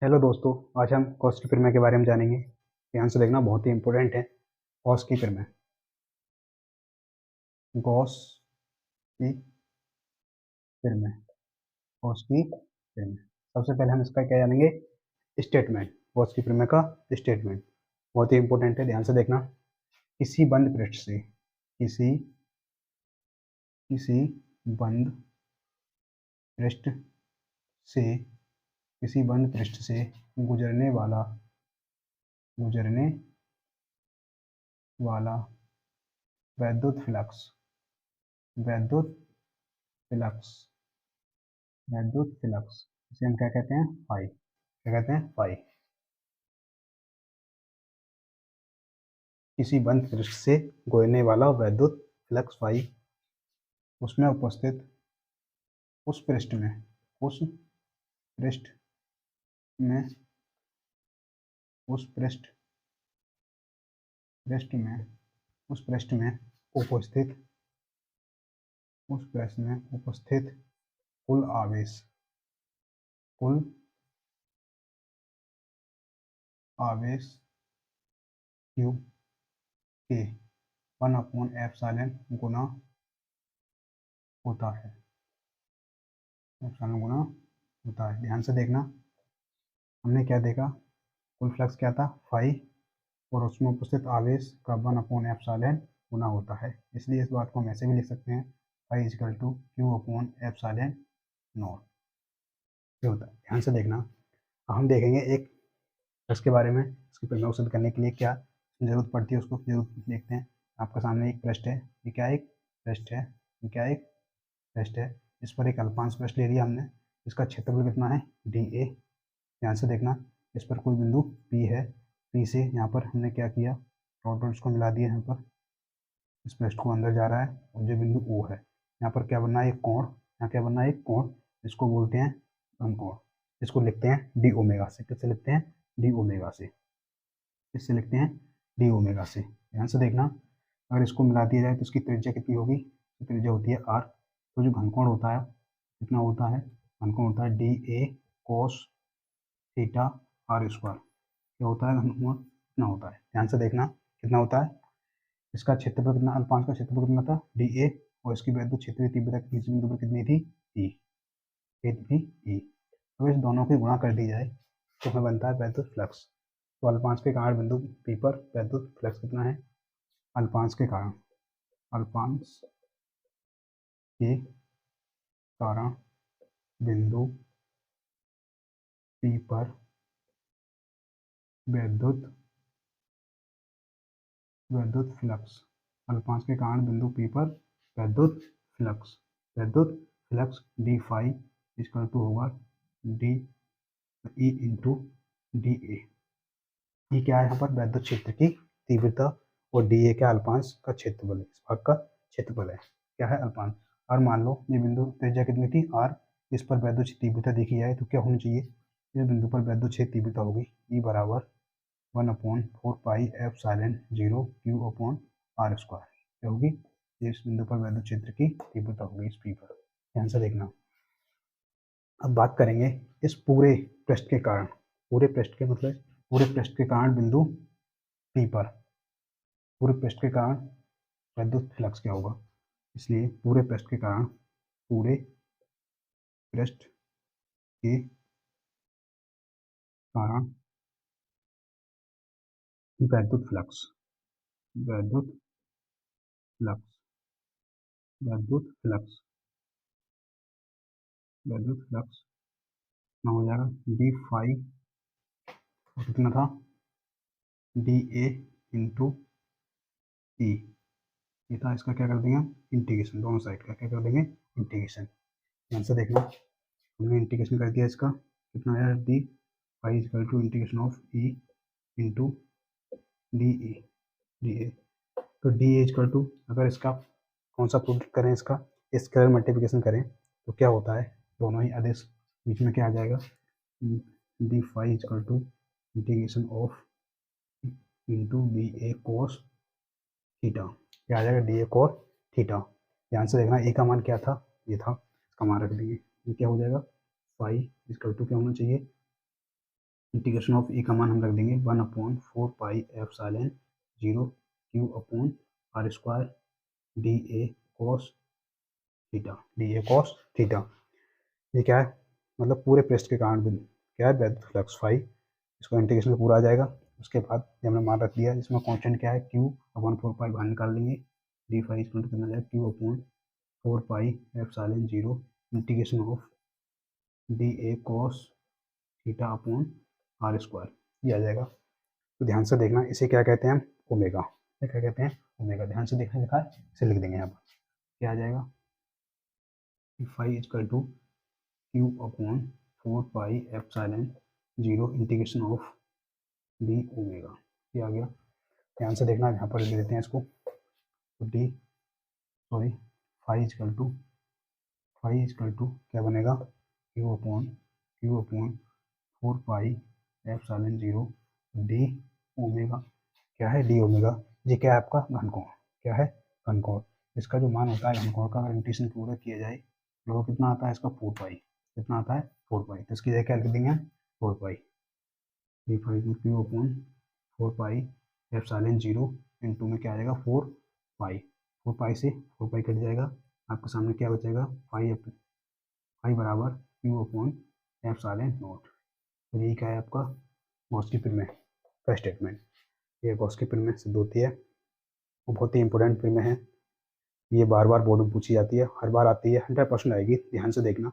Hello दोस्तों, आज हम कॉस की प्रमेय के बारे में जानेंगे। ध्यान से देखना, बहुत ही इंपॉर्टेंट है। कॉस की प्रमेय, गॉस की प्रमेय, गॉस की प्रमेय। सबसे पहले हम इसका क्या जानेंगे? स्टेटमेंट। गॉस की प्रमेय का स्टेटमेंट बहुत ही इंपॉर्टेंट है, ध्यान से देखना। किसी बंद पृष्ठ से किसी किसी बंद पृष्ठ से किसी बंद पृष्ठ से गुजरने वाला वैद्युत फ्लक्स वैद्युत फ्लक्स वैद्युत फ्लक्स इसे हम क्या कहते हैं? फाई। क्या कहते हैं? फाई। किसी बंद पृष्ठ से गुजरने वाला वैद्युत फ्लक्स फाई उसमें उपस्थित उस पृष्ठ में उस पृष्ठ में उस पृष्ठ पृष्ठ में उस पृष्ठ में उपस्थित कुल आवेश कुल आवेश Q के 1/एप्सिलॉन गुना होता है। एप्सिलॉन गुना होता है। ध्यान से देखना, हमने क्या देखा? कुल फ्लक्स क्या था? फाई, और उसमें उपस्थित आवेश का 1/एप्सिलॉन गुना होता है। इसलिए इस बात को हम ऐसे भी लिख सकते हैं, फाई इजकल टू Q/एप्सिलॉन नॉट। ये होता है। ध्यान से देखना, हम देखेंगे एक इसके बारे में। इसकी प्रमेय सिद्ध करने के लिए क्या जरूरत पड़ती है, उसको जरूर देखते हैं। आपके सामने एक पृष्ठ है। ये क्या एक पृष्ठ है? ये क्या एक पृष्ठ है? इस पर एक अल्पांश पृष्ठ ले लिया हमने। इसका क्षेत्रफल कितना है? DA। ध्यान से देखना, इस पर कोई बिंदु P है। P से यहाँ पर हमने क्या किया? डॉट डॉट्स को मिला दिया। यहाँ पर इस पृष्ठ को अंदर जा रहा है और जो बिंदु O है, यहाँ पर क्या बनना है? एक कोण। यहाँ क्या बनना है? एक कोण। इसको बोलते हैं समकोण। इसको लिखते हैं डी ओमेगा से। किससे लिखते हैं? डी ओमेगा से। इससे लिखते हैं डी ओमेगा से। ध्यान से देखना, अगर इसको मिला दिया जाए तो इसकी त्रिज्या कितनी होगी? तो त्रिज्या होती है R। तो जो घनकोण होता है कितना होता है? घनकोण होता है DA cos theta R square. क्या होता है? घनकोण कितना होता है? ध्यान से देखना, कितना होता है? इसका क्षेत्रफल कितना? अल्पांश का क्षेत्रफल कितना था? DA, और इसकी वैद्युत क्षेत्रीय तीव्रता किसी बिंदु पर कितनी थी? E। कितनी? E। तो इस दोनों की गुणा कर दी जाए तो हमें बनता है वैद्युत फ्लक्स। तो अल्पांश के कारण बिंदु P पर वैद्युत फ्लक्स कितना है? अल्पांश के कारण अल्पांश के कारण बिंदु P पर वैद्युत वैद्युत फ्लक्स अल्पांश के कारण बिंदु P पर वैद्युत flux D phi is equal to होगा D E into D A. ये क्या है? यहाँ पर वैद्युत क्षेत्र की तीव्रता, और डी ए क्या? अल्पांश का क्षेत्रफल है। इस भाग का क्षेत्रफल है। क्या है? अल्पांश। और मान लो ये बिंदु त्रिज्या कितनी थी? R। इस पर वैद्युत तीव्रता देखी जाए तो क्या होनी चाहिए? इस बिंदु पर वैद्युत क्षेत्र तीव्रता होगी E बराबर 1/4πε0 Q/R स्क्वायर। क्या होगी? इस बिंदु पर वैद्युत क्षेत्र की तीव्रता होगी इस P पर। ध्यान से देखना, अब बात करेंगे इस पूरे पृष्ठ के कारण। पूरे पृष्ठ के मतलब पूरे पृष्ठ के कारण बिंदु P पर पूरे पृष्ठ के कारण वैद्युत फ्लक्स क्या होगा? इसलिए पूरे पृष्ठ के कारण पूरे पृष्ठ के कारण वैद्युत फ्लक्स वैद्युत फ्लक्स वैद्युत फ्लक्स वैद्युत फ्लक्स कितना हो जाएगा? डी फाई, और कितना था? डी ए इंटू ई। ये था, इसका क्या कर देंगे हम? इंटीग्रेशन। दोनों साइड का क्या कर देंगे? इंटीग्रेशन। ध्यान से देखना, हमने इंटीग्रेशन कर दिया। इसका कितना आया? D phi is equal to integration of E into D E D A. तो डी ए इजकल टू, अगर इसका कौन सा प्रूफ करें? इसका स्केलर मल्टीप्लिकेशन करें तो क्या होता है? दोनों ही आदेश बीच में क्या आ जाएगा? D phi is equal to integration of into D A cos theta. क्या आ जाएगा? D A cos theta. ध्यान से देखना, ए का मान क्या था? ये था। इसका मान रख देंगे। ये क्या हो जाएगा? फाई इजकल टू क्या होना चाहिए? इंटीग्रेशन ऑफ ई का मान हम रख देंगे 1/4 pi epsilon 0 Q upon R square D A cos theta. ये क्या है, मतलब पूरे पृष्ठ के कारण बिंदु क्या है, वैद्युत फ्लक्स फाई। इसको इंटीग्रेशन से पूरा आ जाएगा। उसके बाद ये हमने मान रख दिया, इसमें कांस्टेंट क्या है, क्यू अपॉन 4 पाई बाहर निकाल लेंगे। डी फाई इक्वल टू कितना जाएगा, Q upon 4 pi epsilon 0 integration of D A cos theta upon R square, ये आ जाएगा। तो ध्यान से देखना, इसे क्या कहते हैं, ओमेगा। ये क्या कहते हैं, ओमेगा। ध्यान से देखना, लिखा है, इसे लिख देंगे यहाँ पर। क्या आ जाएगा, phi equal to Q upon 4 pi epsilon 0 integration of D omega, ये आ गया। ध्यान से देखना, यहाँ पर लिख देते हैं इसको। तो D sorry phi equal to क्या बनेगा, Q upon 4 pi epsilon 0 D omega. क्या है, डी ओमेगा। ये क्या है, आपका घनकोण। क्या है, घनकोण। इसका जो मान होता है घनकोण का, अगर इंटीग्रेशन पूरा किया जाए तो वो कितना आता है, इसका 4 पाई। कितना आता है, 4 पाई। तो इसकी जगह क्या लिख देंगे, 4 pi. D phi Q upon 4 pi epsilon 0 into में क्या आ जाएगा, 4 पाई। 4 पाई से 4 पाई कट जाएगा, आपके सामने क्या बचेगा, फाई बराबर क्यू अपॉन एप्सिलॉन 0। तो यही क्या है, आपका गॉस की प्रमेय का स्टेटमेंट। ये गॉस की प्रमेय सिद्ध होती है, वो बहुत ही इंपॉर्टेंट प्रमेय है। ये बार बार बोर्ड में पूछी जाती है, हर बार आती है, 100% आएगी। ध्यान से देखना।